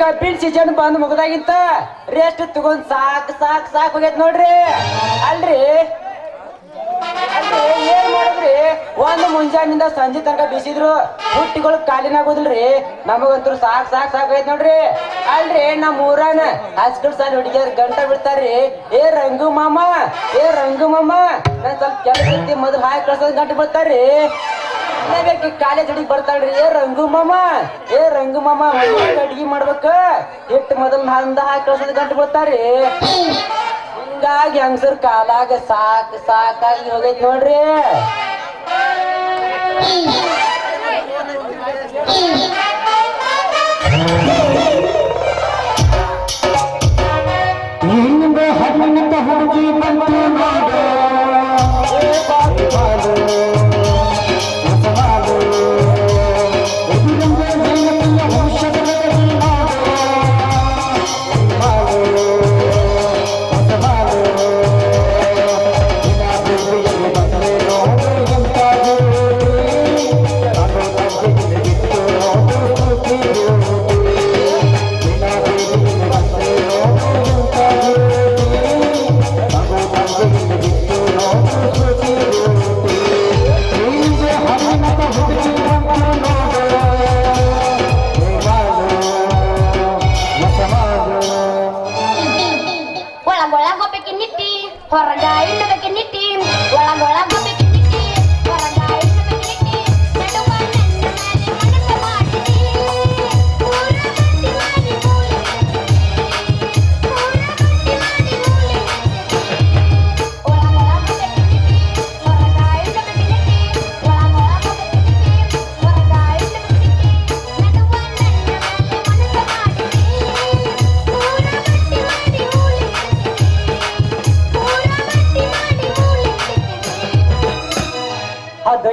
ಕಬ್ಬಿನ ಸೀಸನ್ ಬಂದ್ ಮುಗ್ದಾಗಿಂತ ರೆಸ್ಟ್ ತಗೊಂಡ್ ಸಾಕ್ ಸಾಕ್ ಸಾಕ್ ಹೋಗೈತ್ ನೋಡ್ರಿ. ಅಲ್ರಿ ಏನ್ ಮಾಡಿದ್ರಿ, ಒಂದು ಮುಂಜಾನಿಂದ ಸಂಜೆ ತನಕ ಬಿಸಿದ್ರು ಹುಟ್ಟಿಗಳು ಕಾಲಿನಾಗೋದಿಲ್ರಿ. ನಮಗಂತೂ ಸಾಕ್ ಸಾಕ್ ಸಾಕೈತ್ ನೋಡ್ರಿ. ಅಲ್ರಿ ನಮ್ಮ ಊರಾನ ಹಸ್ಕಲ್ ಸಾಲ ಹುಡುಗಿಯರ್ ಗಂಟ ಬಿಡ್ತಾರ್ರಿ. ಏ ರಂಗು ಮಾಮ, ಏ ರಂಗು ಮಾಮ, ನನ್ ಸ್ವಲ್ಪ ಕೆಲಸ ಐತಿ ಮೊದಲು ಹಾಕಿ ಕಳ್ಸೋದ್ ಗಂಟು ಬಿಡ್ತಾರ್ರಿ. ಬೇಕಿ ಕಾಲೇಜ್ ಹುಡುಗಿ ಬರ್ತಾಳ್ರಿ. ಏ ರಂಗು ಮಾಮ, ಏ ರಂಗು ಮಾಮ, ಅಡ್ಗಿ ಮಾಡ್ಬೇಕ ಹಿಟ್ಟು ಮೊದಲು ನಂದ ಹಾಕಿ ಕಳ್ಸೋದ್ ಗಂಟು ಬಿಡ್ತಾರ್ರಿ. ಹಿಂಗಾಗಿ ಹಂಗಸರ್ ಕಾಲಾಗ ಸಾಕ್ ಸಾಕಾಗಿ ಹೋಗೈತ್ ನೋಡ್ರಿ. ಹುಡುಗಿ ಬಂದು ನೋಡು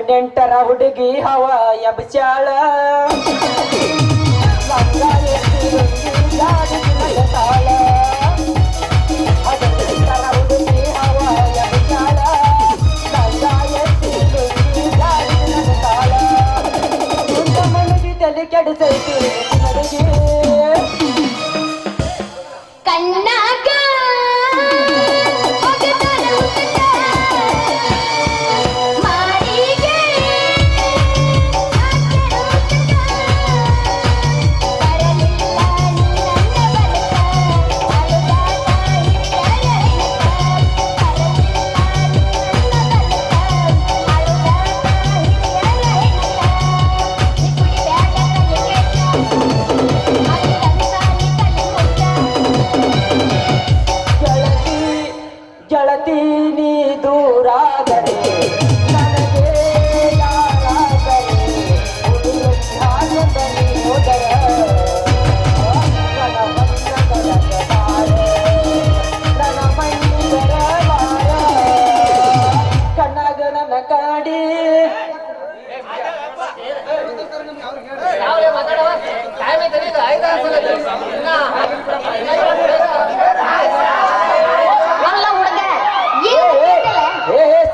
ನೆಂಟರ ಹುಡುಗಿ ಹವ ಎಬ್ಚಾಳ ಹುಡುಗಿ ಹವ ಎಬ್ಚಾಳ ಮನಗಿ ತಲೆ ಕೆಡಿಸೈತಿ ಕಣ್ಣಾಗ ಗೆಳತೀನಿ ದೂರಾದರೆ ನನಗೆ ಯಾರಾದರೆ ಹೋದರ ನನ್ನ ಮಣ್ಣಿಗರ ಬಾರ ಕಣ್ಣಾಗ ನನ್ನ ಕಾಡಿ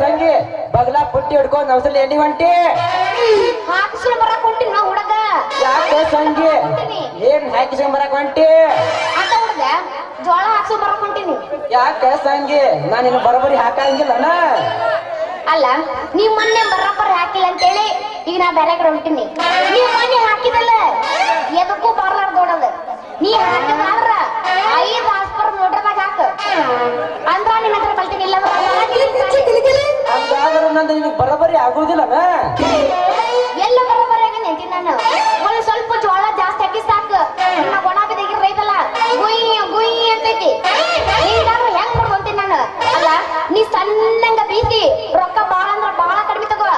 ಸಂಗಿ ಬಗ್ಲಾ ಪುಟ್ಟಿ ಹಿಡ್ಕೊಂಡ್ ನವಸಲಿ ಎಣ್ಣಿ ಹೊಂಟಿ ಹಾಕಿಸ್ಕೊಂಡ್ ಬರಕ್ ಹೊಂಟಿನ ಹುಡುಗ. ಯಾಕೆ ಸಂಗಿ ಏನ್ ಹಾಕಿಸ್ಕೊಂಡ್ ಬರಕ್ ಹೊಂಟಿ? ಅಂತ ಹುಡುಗ ಜೋಳ ಹಾಕ್ಸ್ಕೊಂಡ್ ಬರಕ್ ಹೊಂಟಿನಿ. ಯಾಕೆ ಸಂಗಿ ನಾನು ಇನ್ನು ಬರೋಬರಿ ಹಾಕಂಗಿಲ್ಲನ? ಅಲ್ಲ ನೀವ್ ಮೊನ್ನೆ ಬರೋಬ್ಬರಿ ಹಾಕಿಲ್ಲ ಅಂತೇಳಿ ಈಗ ನಾ ಬೇರೆ ಕಡೆ ಹೊಂಟಿನಿ. ನೀವ್ ಮೊನ್ನೆ ಹಾಕಿದಲ್ಲ ಎದಕ್ಕೂ ಬರ್ಲಾರ್ದು ದೊಡ್ಡದು. ನೀ ಹಾಕಿದ್ರ 5 ಹಾಸ್ಪರ್ ನೋಡ್ರದಾಗ ಹಾಕ ಅಂದ್ರ ನಿನ್ನ ಹತ್ರ ಕಲ್ತೀನಿ. ಇಲ್ಲ ಹಂಗಾದ್ರೆ ನಂದು ನಿನಗೆ ಬರೋಬರಿ ಆಗುದಿಲ್ಲನ? ಎಲ್ಲ ಬರೋಬರಿ ಆಗ ನಿಂತೀನಿ ನಾನು. ಒಂದು ಸ್ವಲ್ಪ ಜೋಳ ಜಾಸ್ತಿ ಹಾಕಿ ಸಾಕು. ನನ್ನ ಒಣ ಬಿದ್ದಾಗಿ ರೈತಲ್ಲ ಗುಯ್ ಗುಯ್ ಅಂತೈತಿ. ಹಿಂಗಾದ್ರೆ ಹೆಂಗ್ ಮಾಡ್ಕೊಂತೀನಿ ನಾನು? ಅಲ್ಲ ನೀ ಸಣ್ಣಂಗ ಬೀಸಿ ರೊಕ್ಕ ಬಾಳ ಅಂದ್ರ ಬಾಳ ಕಡಿಮೆ ತಗೋ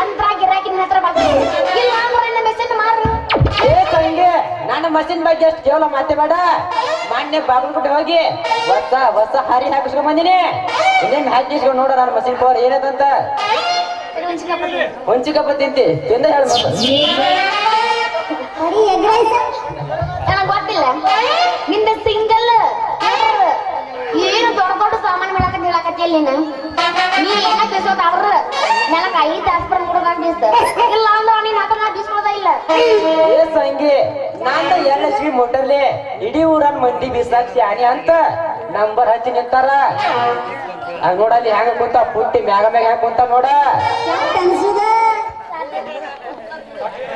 ಅಂದ್ರ ಗಿರಾಕಿ ನಿನ್ನ ಹತ್ರ ಬರ್ತೀನಿ. ಇಲ್ಲ ಅಂದ್ರೆ ನನ್ನ ಮೆಸೇಜ್ ಮಾರು. ಏ ಸಂಗಿ ನನ್ನ ಮಷಿನ್ ಬಗ್ಗೆ ಅಷ್ಟು ಕೇವಲ ಮಾತೆ ಬೇಡ. ಮೊನ್ನೆ ಬಾಗಲಕೋಟೆ ಹೋಗಿ ಹೊಸ ಹಾರಿ ಹಾಕಿಸ್ಕೊಂಡ್ ಬಂದಿನಿ. ಇನ್ನೇನ್ ಹಾಕಿಸ್ಕೊಂಡ್ ನೋಡ ನನ್ನ ಮಷಿನ್ ಪವರ್ ಏನದಂತ. ಹೊಂಚಿಕಪ್ಪ ತಿಂತಿ ತಿಂದ ಹೇಳ ನನಗ್ ಗೊತ್ತಿಲ್ಲ ನಿಂದ ಸಿಂಗಲ್ ಏನು ದೊಡ್ಡ ದೊಡ್ಡ ಸಾಮಾನು ಮಾಡಕಂತ ಹೇಳಕತ್ತಿಲ್ಲ ನೀನು. ನೀ ಏನ ಬೀಸೋದಾದ್ರ ನನಗ 5 ಹಾಸ್ಪರ್ ನೋಡೋದಾಗ ಬೀಸ. ಇಲ್ಲ ಅಂದ್ರ ನೀನ್ ಹತ್ರ ನಾ ಬೀಸ್ಕೊಳ್ಳೋದ ಇಲ್ಲ. ಏ ಸಂಗಿ ನಂದ LHP ಮೋಟರ್ಲಿ ಇಡೀ ಊರನ್ ಮಂದಿ ಬಿಸಾಕ್ಸಿ ಆನಿ ಅಂತ ನಂಬರ್ ಹಚ್ಚಿ ನಿಂತಾರ. ಹಂಗ ನೋಡಲ್ಲಿ ಹೆಂಗ ಕುಂತ ಪುಟ್ಟಿ ಮ್ಯಾಗ ಮ್ಯಾಗ ಹೆಂಗ ಕುಂತ ನೋಡ.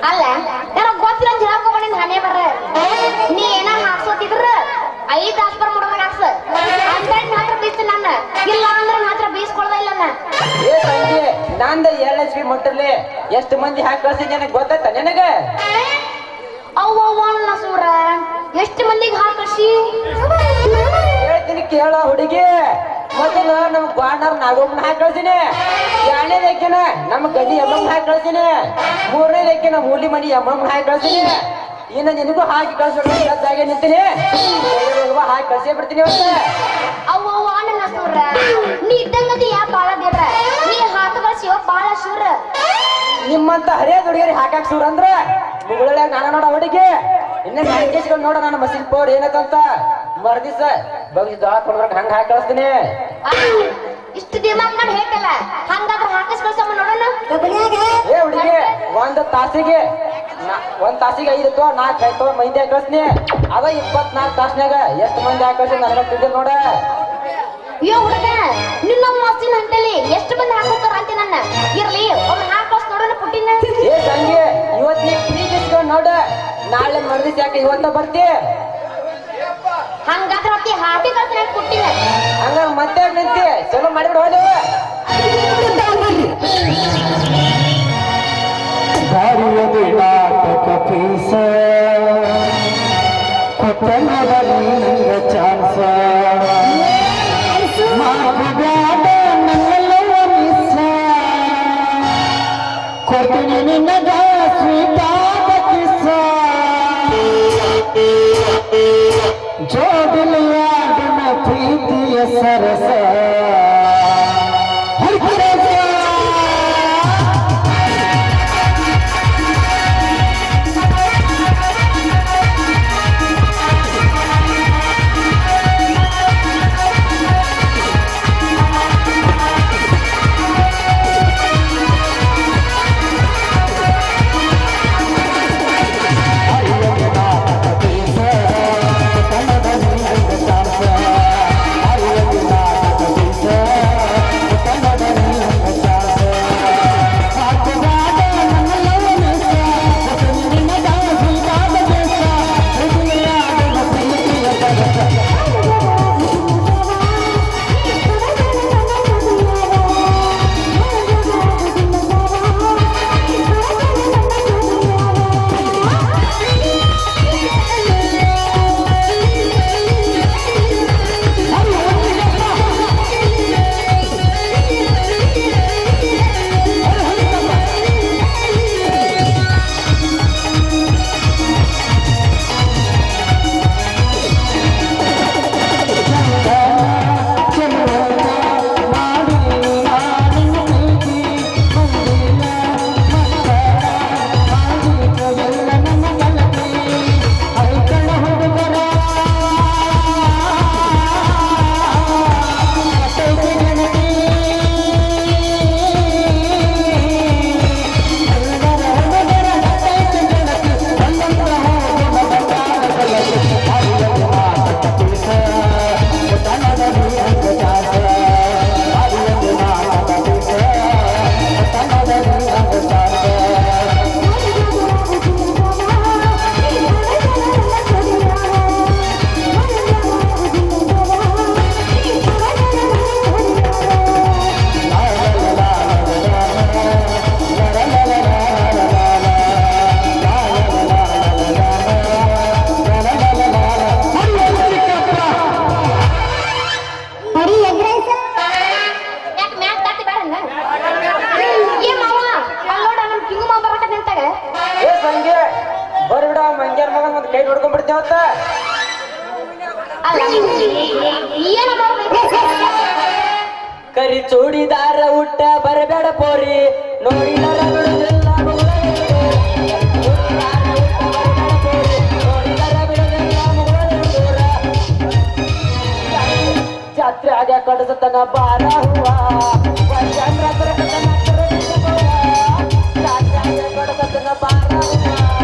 ಅಲ್ಲ ನನಗ್ ಗೊತ್ತಿಲ್ಲ ಅಂತ ಹೇಳ್ಕೊಂಡ್ ಹಣೆ ಬರ್ರ. ನೀ ಏನ ಹಾಕ್ಸೋತಿದ್ರ 5 ತಾಸ್ ಬರ್ ಮುಡ್ದಾಗ ಹಾಕ್ಸ ಅಂತ ಮಾತ್ರ ಬೀಸ್ ನನ್ನ, ಇಲ್ಲ ಅಂದ್ರೆ ಮಾತ್ರ ಬೀಸ್ಕೊಳ್ದ ಇಲ್ಲ ನನ್ನ. ಏ ಸಂಗಿ ನಂದ LHP ಮೋಟರ್ಲಿ ಎಷ್ಟು ಮಂದಿ ಹಾಕಿ ಕಳ್ಸಿದ್ ನನಗ್ ಗೊತ್ತಾಯ್ತ ನಿನಗ? ಅವ್ವ ಸೂರ ಎಷ್ಟು ಮಂದಿಗೆ ಹಾಕಿ ಹೇಳ್ತೀನಿ ಕೇಳ ಹುಡುಗಿ. ಮೊದಲ ನಮ್ ಗ್ವಾಂಡರ್ ನಾಗಮ್ಮನ ಹಾಕಿ ಕಳ್ಸಿನಿ. 2ನೇದಕ್ಕಿನ ನಮ್ ಗಡಿ ಎಮ್ಮಮ್ಮನ ಹಾಕಿ ಕಳ್ಸಿನಿ. 3ನೇದಕ್ಕಿನ ಮೂಲಿ ಮನಿ ಎಮ್ಮಮ್ಮನ ಹಾಕಿ ಕಳ್ಸಿನಿ. ಇನ್ನ ನಿನಗೂ ಹಾಕಿ ಕಳ್ಸೋಣ ಜಾಗ ನಿಂತೀನಿ. ಹಾಕಿ ಕಳ್ಸೇ ಬಿಡ್ತೀನಿ ಇವತ್ತು. ಅವ್ವ ನನ್ನ ಸೂರ ನೀ ಇದ್ದಂಗದಿ ಯಾ ಬಾಳ ದೇವ್ರ, ನೀ ಹಾಕಗಳ ಶಿವ ಬಾಳ ಶೂರ. ನಿಮ್ಮಂತ ಹರಿಯ ಹುಡುಗಿಯರಿ ಹಾಕಾಕ್ ಸೂರ್ ಅಂದ್ರ ಮುಗುಳ ನಾನ ನೋಡ ಹುಡುಗಿ. ಇನ್ನ ಮ್ಯಾಂಕೇಶ್ಗಳು ನೋಡ ನನ್ನ ಮಸಿಲ್ ಪೌಡ್ ಏನಂತ ಮರ್ದಿಸ ಬಗ್ಸಿ ದೊಳ ಕೊಡ್ಬೇಕ ಹಂಗ ಹಾಕಿ ಕಳಿಸ್ತೀನಿ. ಇಷ್ಟು ದಿಮಾಕ್ ಮಾಡಿ ಹೇಳ್ತಲ್ಲ, ಹಂಗಾದ್ರೆ ಹಾಕಿಸ್ಕೊಳ್ಸಮ್ಮ ನೋಡೋಣ. ಏ ಹುಡುಗಿ ಒಂದ್ ತಾಸಿಗೆ 5 ತೋ 4 ತೋ ಮಂದಿ ಹಾಕಿ ಕಳಿಸ್ತೀನಿ. ಅದ 24 ತಾಸ್ನ್ಯಾಗ ಎಷ್ಟು ಮಂದಿ ಹಾಕಿ ಕಳ್ಸಿ ನನಗ ತಿಳ್ದಿ ನೋಡ. ಅಯ್ಯೋ ಹುಡುಗ ನಿನ್ನ ಮಸ್ತಿನ ಅಂತೇಳಿ ಎಷ್ಟು ಮಂದಿ ಹಾಕೋತಾರ ಅಂತ ನನ್ನ ಇರ್ಲಿ ಒಮ್ಮೆ ಹಾಕೋಸ್ ನೋಡೋಣ ಪುಟ್ಟಿನ. ಏ ಸಂಗಿ ಇವತ್ ನೀ ಪ್ರೀತಿಸ್ಕೊಂಡ್ ನೋಡ, ನಾಳೆ ಮರ್ದಿಸ್ ಯಾಕೆ ಇವತ್ತ ಬರ್ತಿ? ಹಂಗಾದ್ರೆ ಅತ್ತಿ ಹಾಕಿ ಕಳ್ಸಿ ಪುಟ್ಟಿನ. ಹಂಗ ಮತ್ತೆ ನಿಂತಿ ಚಲೋ ಮಾಡಿಬಿಡ ಹೋದ. ಪೀಸ ಕೊಟ್ಟನವನಿಂದ ಚಾನ್ಸ ಮಾತುಗಾಡ ನನ್ನೆಲ್ಲವ ಮಿಸ್ಸ ಕೊಡ್ತೀನಿ ನಿನ್ನದ ಸ್ವೀಟಾದ ಕಿಸ್ಸ ಜೋಡಿಲಿಯಾಡಿನ ಪ್ರೀತಿಯ ಸರಸ ಕೈ ನೋಡ್ಕೊಂಡ್ಬಿಡ್ತೇವತ್ತ. ಕರಿ ಚೂಡಿದಾರ ಉಟ್ಟ ಬರಬೇಡ ಪೋರಿ ನೋಡಿದರ ಬಿಡುದಿಲ್ಲ ಜಾತ್ರೆ ಆಗ ಕಡಸತನ ಬಾರ ಹೂವ ಜಾತ್ರೆ ಆಗ ಕಡಸತನ ಬಾರ ಹೂವ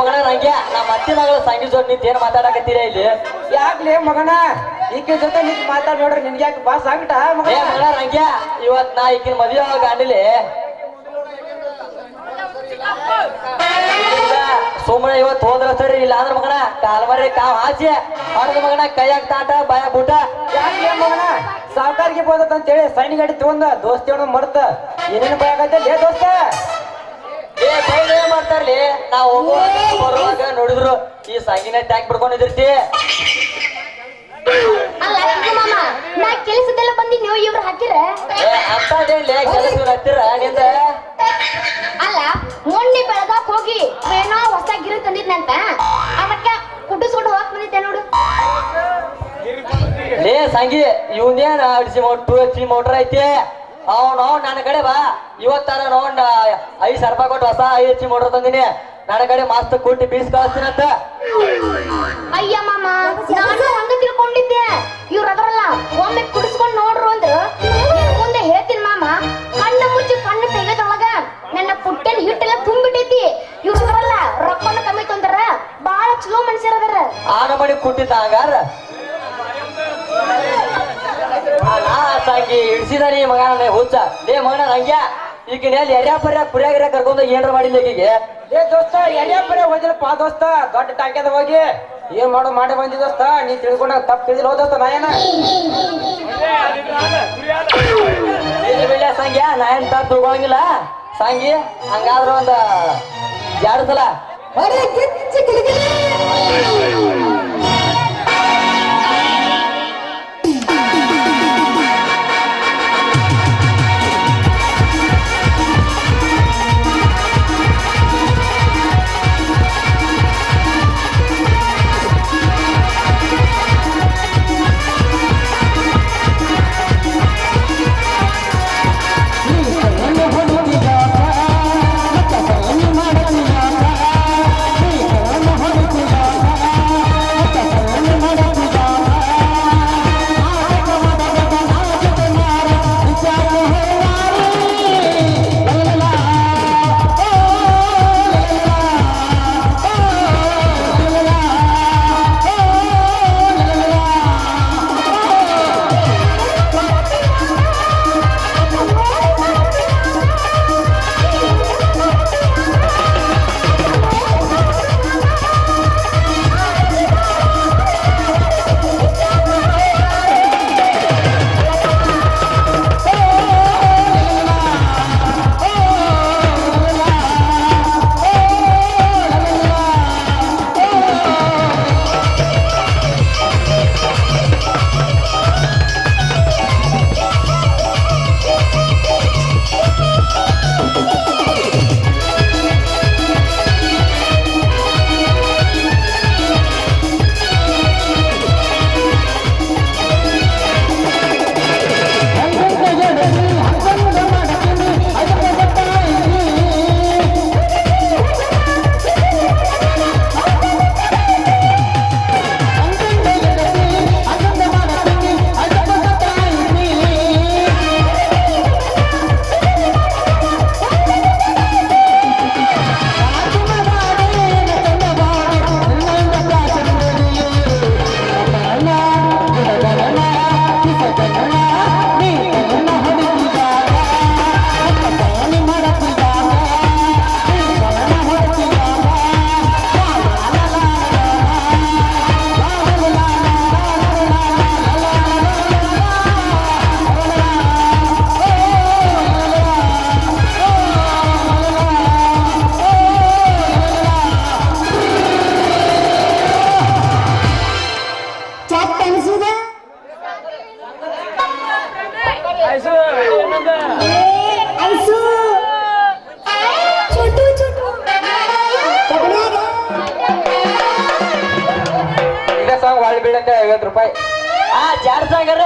ಮಗನ ನಂಗೆ ನಮ್ಮ ಅತ್ತಿ ಮಗಳ ಸಂಗೀತ ಜೋಡಿ ನಿಂತ ಏನ್ ಮಾತಾಡಕತ್ತೀರ ಇಲ್ಲಿ ಯಾಕ್ಲೆ ಮಗನ ಈಕೆ ಜೊತೆ ನಿಂತ್ ಮಾತಾಡ್ ನೋಡ್ರಿ ನಿನ್ಗೆ ಯಾಕೆ ಬಾ ಸಾಂಗಟ ಮಗ ಏ ಮಗನ ನಂಗೆ ಇವತ್ ನಾ ಈಕಿನ ಮದುವೆ ಗಾಂಡಿಲಿ ಸುಮ್ಮನೆ ಇವತ್ತು ಹೋದ್ರ ಸರಿ ಇಲ್ಲ ಅಂದ್ರ ಮಗನ ಕಾಲ್ಮರಿ ಕಾವ್ ಹಾಚಿ ಹೊಡೆದ ಮಗನ ಕೈಯಾಗ ತಾಟ ಬಾಯ ಬೂಟ ಯಾಕ್ಲೆ ಮಗನ ಸಾವುಕಾರಿಗೆ ಬೋದತ್ ಅಂತೇಳಿ ಸೈನ್ ಗಾಡಿ ತಗೊಂಡ ದೋಸ್ತಿ ಅವನ ಮರ್ತ ಏನೇನು ಭಯ ಆಗತ್ತೆ ದೋಸ್ತ ಏ ಬೈಲ್ ಏನ್ ಮಾಡ್ತಾರ್ಲಿ ನಾವ್ ಹೋಗುವಾಗ ಬರುವಾಗ ನೋಡಿದ್ರು ಈ ಸಂಗಿನ ಟ್ಯಾಕ್ ಬಿಡ್ಕೊಂಡಿರ್ತಿ ಅಲ್ಲ ಇದು ಮಾಮ ನಾ ಕೆಲಸದೆಲ್ಲ ಬಂದಿ ನೀವು ಇವ್ರು ಹಾಕಿರ ಏ ಅಂತದೇನ್ಲಿ ಕೆಲಸ ಹತ್ತಿರ ನಿಂದ ಅಲ್ಲ ಮೊನ್ನೆ ಬೆಳಗಾಕ್ ಹೋಗಿ ಏನೋ ಹೊಸ ಗಿರಿ ತಂದಿದ್ನಂತ ಅದಕ್ಕ ಕುಟ್ಟಿಸ್ಕೊಂಡು ಹೋಗಕ್ ಬಂದಿದ್ದೆ ನೋಡು ಲೇ ಸಂಗಿ ಇವನೇನ ಅಡಿಸಿ ಟೂ ಎಚ್ ಮೋಟರ್ ಐತಿ ಅವ್ನು ನನ್ನ ಕಡೆ ಬಾ ಇವತ್ತಾರ ನೋಡ್ 5,000 ರೂಪಾಯಿ ಕೊಟ್ಟು ಹೊಸ 5 ಎಚ್ ಮೋಟರ್ ತಂದಿನಿ ನನ್ನ ಕಡೆ ಮಸ್ತ್ ಕೂಟಿ ಬೀಸ್ ಕಳಿಸ್ತೀನಂತ ಅಯ್ಯ ಮಾಮ ನಾನು ಒಂದು ತಿಳ್ಕೊಂಡಿದ್ದೆ ಇವ್ರು ಅದರಲ್ಲ ಒಮ್ಮೆ ಕುಡಿಸ್ಕೊಂಡು ನೋಡ್ರು ಅಂದ್ರ ಮುಂದೆ ಹೇಳ್ತೀನಿ ಮಾಮ ಕಣ್ಣು ಮುಚ್ಚಿ ಕಣ್ಣು ತೆಗೆದೊಳಗ ನನ್ನ ಪುಟ್ಟನ ಹಿಟ್ಟೆಲ್ಲ ತುಂಬಿಟ್ಟೈತಿ ಇವ್ರು ಅದರಲ್ಲ ರೊಕ್ಕನ ಕಮ್ಮಿ ತೊಂದ್ರ ಬಾಳ ಚಲೋ ಮನುಷ್ಯರದಾರ ಆನ ಮಣಿ ಕುಟ್ಟಿದ್ದ ಹಂಗಾರ ಸಂಗಿ ಇಡ್ಸಿದಾನಿ ಮಗನ ಹುಚ್ಚ ಲೇ ಮಗನ ನಂಗ್ಯ ಈಗ ಎರ್ಯಾ ಪರ್ಯಾ ಪುರ್ಯಾಗಿರ ಕರ್ಕೊಂಡ ಏನ್ರ ಮಾಡಿಲ್ಲ ಈಗಿಗೆ ಏ ದೋಸ್ತ ಎರ್ಯಾಪರೆ ಹೋದಿಲ್ಲಪ್ಪ ದೋಸ್ತ ದೊಡ್ಡ ಟಾಕ್ಯದ ಹೋಗಿ ಏನ್ ಮಾಡೋ ಮಾಡಿ ಬಂದಿ ದೋಸ್ತ ನೀ ತಿಳ್ಕೊಂಡ ತಪ್ಪು ತಿಳಿದಿಲ್ಲ ದೋಸ್ತ ನಾ ಏನ ಸಂಗ್ಯ ನಾ ಏನ್ ತಪ್ಪು ತಿಳ್ಕೊಳಂಗಿಲ್ಲ ಸಂಗಿ ಹಂಗಾದ್ರ ಒಂದ 2 ಸಲ ಬಾಳಿ ಬೀಳಂತೆ 50 ರೂಪಾಯಿ. ಜಾಡ್ಸಂಗಾರ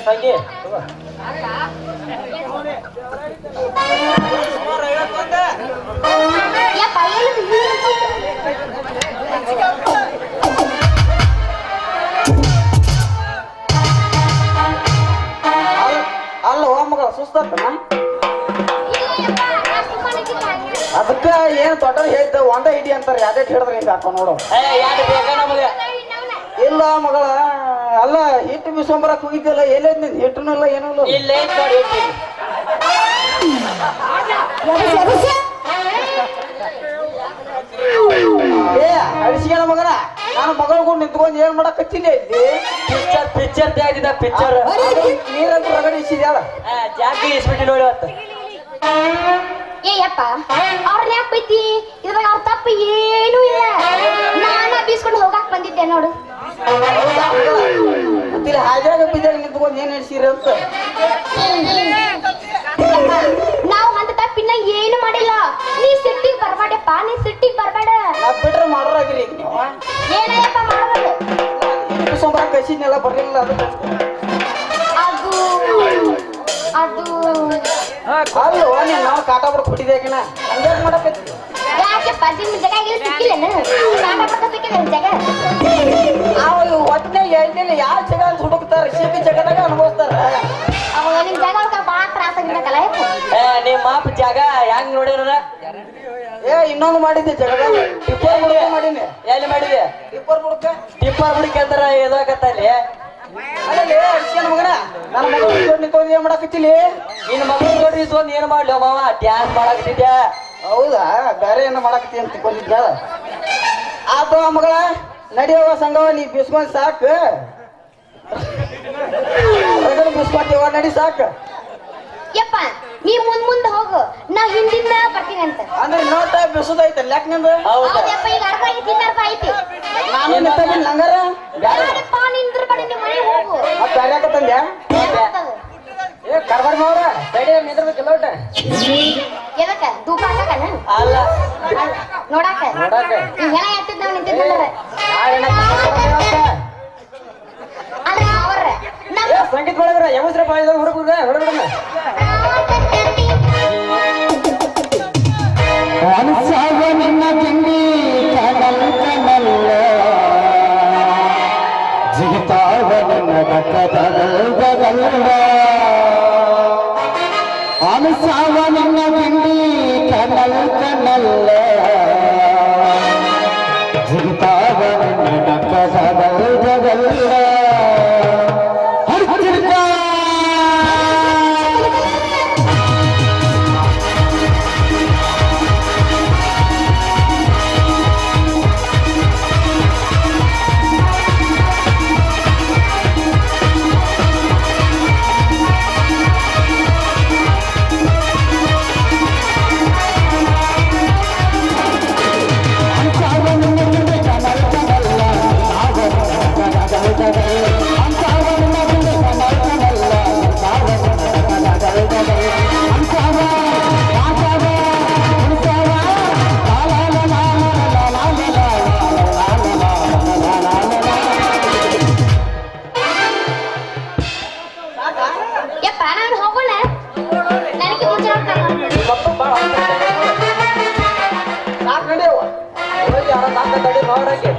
ಸಂಗಿ ಯಪ್ಪ ಎಲ್ಲಿ ಅಲ್ಲ ಹೋ ಮಗಳ ಸುಸ್ತಾತನ ಅದಕ್ಕ ಏನ್ ದೊಡ್ಡ ಹೇಳ್ತ ಒಂದ ಹಿಡಿ ಅಂತಾರ ಯಾವ್ದೇ ಹಿಡಿದ್ರೆ ಹಿಂಗ ಹಾಕೋ ನೋಡು ಯಾರು ಬೇಕ ನಮಗೆ ಇಲ್ಲ ಮಗಳ ಅಲ್ಲ ಹಿಟ್ಟು ಬಿಸ್ಕೊಂಬರಕ್ ಹೋಗಿದ್ಯಲ್ಲ ಎಲ್ಲೇ ನಿನ್ ಹಿಟ್ಟನಲ್ಲ ಏನೂ ಇಲ್ಲ ಇಲ್ಲೇ ನೋಡಿ ಏ ಅಡಿಸಿಗಳ ಮಗನ ನಾನು ಮಗಳಿಗೂ ನಿಂತ್ಕೊಂಡು ಏನ್ ಮಾಡಕತ್ತೀನಿ ಇಲ್ಲಿ ಪಿಕ್ಚರ್ ತೆಗೆದಿದ್ದ ಪಿಕ್ಚರ್ ನೀರಂತ ರಗಡೆ ಇಸಿದ್ಯಾಳ ಜಾಕಿ ಇಸ್ಬಿಟ್ಟು ನೋಡಿ ಅವತ್ತು ಏ ಯಪ್ಪ ಅವ್ರನ್ನ ಯಾಕೆ ಬೈತಿ ಇದ್ರಾಗ ಅವ್ರ ತಪ್ಪು ಏನೂ ಇಲ್ಲ ನಾನ ಬೀಸ್ಕೊಂಡು ಹೋಗಾಕ್ ಬಂದಿದ್ದೆ ನೋಡು ಮತ್ತಿಲ್ಲಿ ಹಾಜಾಗ ಬಿದ್ದಾಗ ನಿಂತ್ಕೊಂಡು ಏನ್ ನಡೆಸಿರಿ ಅಂತ ನಾವು ಅಂತ ತಪ್ಪಿನ ಏನು ಮಾಡಿಲ್ಲ ನೀ ಸಿಟ್ಟಿಗೆ ಬರ್ಬೇಡಪ್ಪ ನೀ ಸಿಟ್ಟಿಗೆ ಬರ್ಬೇಡ ನಾ ಬಿಟ್ರೆ ಮಾಡೋರಾಗಿರಿ ಈಗ ನೀವು ಏನಯ್ಯಪ್ಪ ಮಾಡೋದು ಹಿಟ್ಟು ಬಿಸ್ಕೊಂಬರಕ್ ಕಸಿದ್ನೆಲ್ಲ ಬರ್ಲಿಲ್ಲ ಅದು ಅದು ಅಲ್ಲೋ ನೀನ್ ನಾವು ಕಾಟ ಬರ್ ಕೊಟ್ಟಿದ್ದೇಕಿನ ಹಂಗ್ಯಾಕ್ ಮಾಡಕತ್ತಿ ಯಾಕೆಪ್ಪ ನಿಮ್ಮ ಜಾಗ ಇಲ್ಲಿ ಸಿಕ್ಕಿಲ್ಲೇನು ಕಾಟ ಪಕ್ಕ ಸಿಕ್ಕಿಲ್ಲ ಜಾಗ ಅವ ಒಟ್ಟಿನಾಗ ಎಣ್ಣೆಲಿ ಯಾವ ಜಾಗ ಅಂತ ಹುಡುಕ್ತಾರ ಸಿಕ್ಕಿ ಜಗದಾಗ ಅನುಭವಿಸ್ತಾರ ಅವಾಗ ನಿಮ್ ಜಾಗ ಭಾಳ ತ್ರಾಸ ಆಗಿದ್ದಕ್ಕಲ್ಲ ನಿಮ್ಮ ಅಪ್ಪ ಜಾಗ ಹೆಂಗ್ ನೋಡಿರ ಏ ಇನ್ನೊಂದು ಮಾಡಿದ್ದೆ ಜಗದಾಗ ಟಿಪ್ಪರ್ ಬುಡಕ ಮಾಡೀನಿ ಎಲ್ಲಿ ಮಾಡಿದೆ ಟಿಪ್ಪರ್ ಬುಡಕ ಟಿಪ್ಪರ್ ಬಿಡಿ ಕೇಳ್ತಾರ ಇದಾಗತ್ತಲ್ಲಿ ಅಲ್ಲೇ ಅಡಿಸ್ಯಾನ ಮಗನ ನನ್ನ ಮಗ ನಿಂತ್ಕೊಂಡು ಏನ್ ಮಾಡಕತ್ತಿಲಿ ನಿನ್ನ ಮಗಳು ನೋಡ್ರಿ ಇಸ್ಕೊಂಡ್ ಏನ್ ಮಾಡ್ಲಿ ಮಾವ ಡ್ಯಾನ್ಸ್ ಮಾಡಕತ್ತಿದ್ದೆ ಹೌದಾ ಬೇರೆ ಏನ ಮಾಡಕತ್ತಿ ಅಂತ ತಿಳ್ಕೊಂಡಿದ್ದ ಆತ ಮಗಳ ನಡಿಯವ ಸಂಗವ ನೀ ಬಿಸ್ಕೊಂಡ್ ಸಾಕು ಬಿಸ್ಕೊಂತೀವ ನಡಿ ಸಾಕು ಯಪ್ಪ ನೀ ಮುಂದ್ ಹೋಗು ನಾ ಹಿಂದಿಂದ ಬರ್ತೀನಿ ಅಂತ ಅಂದ್ರೆ ನೋಟ ಬಿಸುದೈತೆ ಲೆಕ್ಕ ನಿಂದ ಹೌದಾ ಹೌದಪ್ಪ ಈಗ ಅರ್ಧ ಐತಿ ಇನ್ನ ಅರ್ಧ ಐತಿ ನಾನು ನಿಂತಿದ್ದೀನಿ ನಂಗಾರ ಬೇಡಪ್ಪ ನಿಂದ್ರ ಬಡಿ ನಿಮ್ಮ ಮನೆಗೆ ಹೋಗು ಮತ್ತೆ ಯಾರ್ಯಾಕ ತಂದ್ಯಾ ಏ ಕರ್ಬಾರ್ ಮಾವ್ರ ಸೈಡ್ ನಿಂದಿರ್ಬೇಕಿಲ್ಲ ಒಟ್ಟ ಎದಕ್ಕ ಧೂಪ ಹಾಕಕನ ಅಲ್ಲ ನೋಡಾಕ ನೋಡಾಕ ಈ ಹೆಣ ಎತ್ತಿದ್ ನಾವು ನಿಂತಿದ್ದಂದ್ರೆ ಅದ್ರ ಅವ್ರ ನಮ್ಮ ಸಂಗೀತ ಒಳಗ್ರ ಯಮಸ್ರ ಬಾಯಿದ ಹುಡುಗ ಹೊರಗಡೆ ಅನಸಾವ ನಿನ್ನ ತಿಂಡಿ ಕಡಲ್ ಕಡಲ್ಲ ಜಿಗಿತಾವ ನಿನ್ನ ಗದಗಲ್ಲ ಅನಸಾವ ನಿನ್ನ ತಿಂಡಿ ಕಡಲ್ ಕಡಲ್ಲ ಜಿಗಿತಾವ ನಿನ್ನ ಗದಗಲ್ಲ ಯಪ್ಪ ನಾನು ಹೋಗೋಣ ನನಗೆ ಮುಂಚೆ ಸಾಕು ನಡೆಯವ ಯಾರ ಸಾಕ ತಡಿ ನೋಡಕ್ಕೆ